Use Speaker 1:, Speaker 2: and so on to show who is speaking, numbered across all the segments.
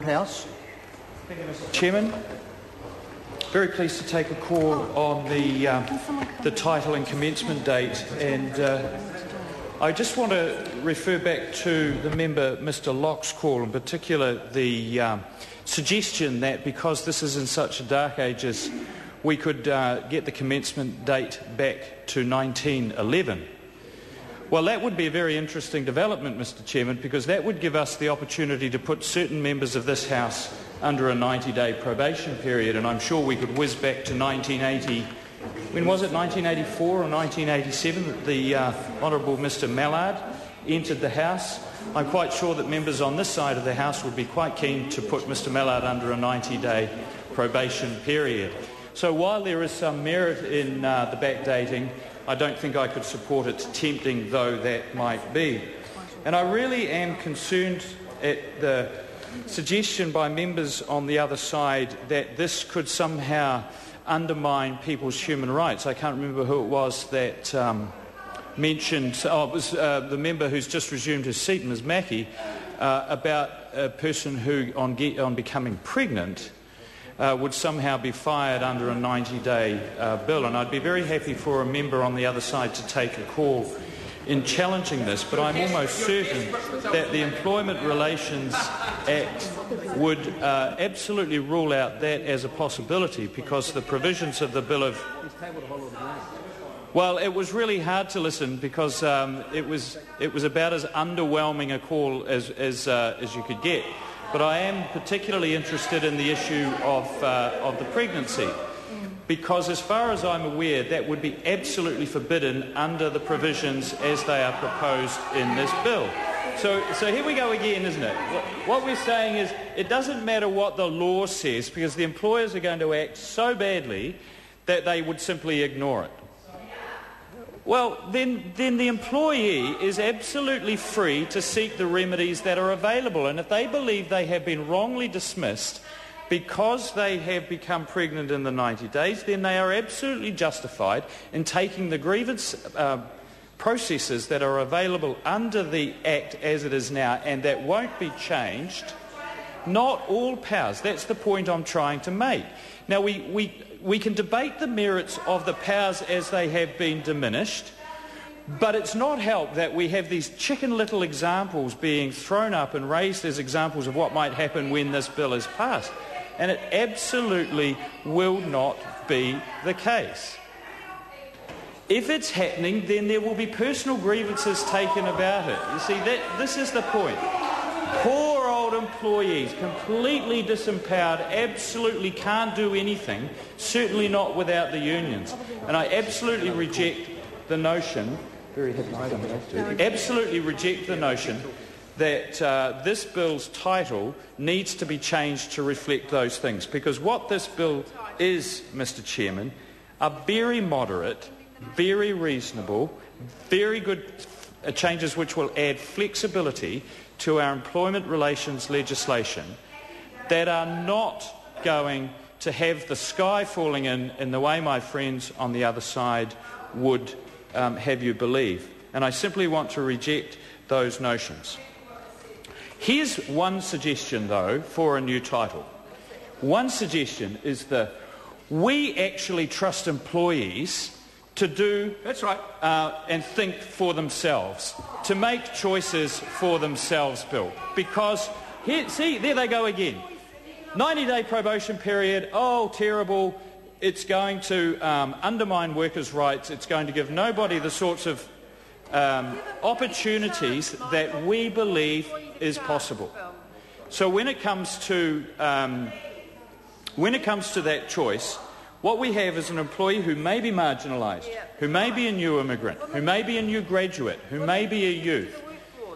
Speaker 1: House.
Speaker 2: Thank you, Mr. Chairman. Very pleased to take a call on the title and commencement date, and I just want to refer back to the member Mr. Locke's call, in particular the suggestion that because this is in such a dark ages, we could get the commencement date back to 1911. Well, that would be a very interesting development, Mr. Chairman, because that would give us the opportunity to put certain members of this House under a 90-day probation period, and I'm sure we could whiz back to 1980. When was it, 1984 or 1987, that the Honourable Mr. Mallard entered the House? I'm quite sure that members on this side of the House would be quite keen to put Mr. Mallard under a 90-day probation period. So while there is some merit in the backdating, I don't think I could support it, tempting though that might be. And I really am concerned at the suggestion by members on the other side that this could somehow undermine people's human rights. I can't remember who it was that mentioned, it was the member who's just resumed his seat, Ms. Mackey, about a person who, on becoming pregnant, would somehow be fired under a 90-day bill. And I'd be very happy for a member on the other side to take a call in challenging this, but I'm almost certain that the Employment Relations Act would absolutely rule out that as a possibility, because the provisions of the bill of... Well, it was really hard to listen because it was about as underwhelming a call as you could get. But I am particularly interested in the issue of the pregnancy, because as far as I'm aware, that would be absolutely forbidden under the provisions as they are proposed in this bill. So here we go again, isn't it? What we're saying is it doesn't matter what the law says, because the employers are going to act so badly that they would simply ignore it. Well, then the employee is absolutely free to seek the remedies that are available, and if they believe they have been wrongly dismissed because they have become pregnant in the 90 days, then they are absolutely justified in taking the grievance processes that are available under the Act as it is now, and that won't be changed. Not all powers. That's the point I'm trying to make. Now, we can debate the merits of the powers as they have been diminished, but it's not helped that we have these chicken little examples being thrown up and raised as examples of what might happen when this bill is passed. And it absolutely will not be the case. If it's happening, then there will be personal grievances taken about it. You see, this is the point. Poor old employees, completely disempowered, absolutely can't do anything, certainly not without the unions. And I absolutely reject the notion, absolutely reject the notion that this bill's title needs to be changed to reflect those things. Because what this bill is, Mr. Chairman, are very moderate, very reasonable, very good changes which will add flexibility to our employment relations legislation that are not going to have the sky falling in the way my friends on the other side would have you believe. And I simply want to reject those notions. Here's one suggestion, though, for a new title. One suggestion is we actually trust employees to do and think for themselves, to make choices for themselves, Bill. Because, there they go again. 90-day probation period, oh, terrible. It's going to undermine workers' rights. It's going to give nobody the sorts of opportunities that we believe is possible. So when it comes to that choice, what we have is an employee who may be marginalised, who may be a new immigrant, who may be a new graduate, who may be a youth,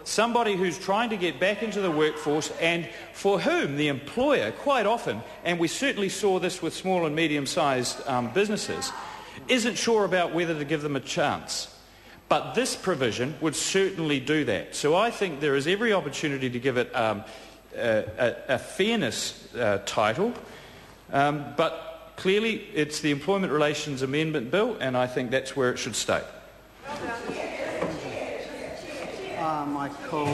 Speaker 2: somebody who's trying to get back into the workforce and for whom the employer quite often, and we certainly saw this with small and medium-sized businesses, isn't sure about whether to give them a chance. But this provision would certainly do that. So I think there is every opportunity to give it a fairness title, but clearly it's the Employment Relations Amendment Bill, and I think that's where it should stay.
Speaker 1: My call.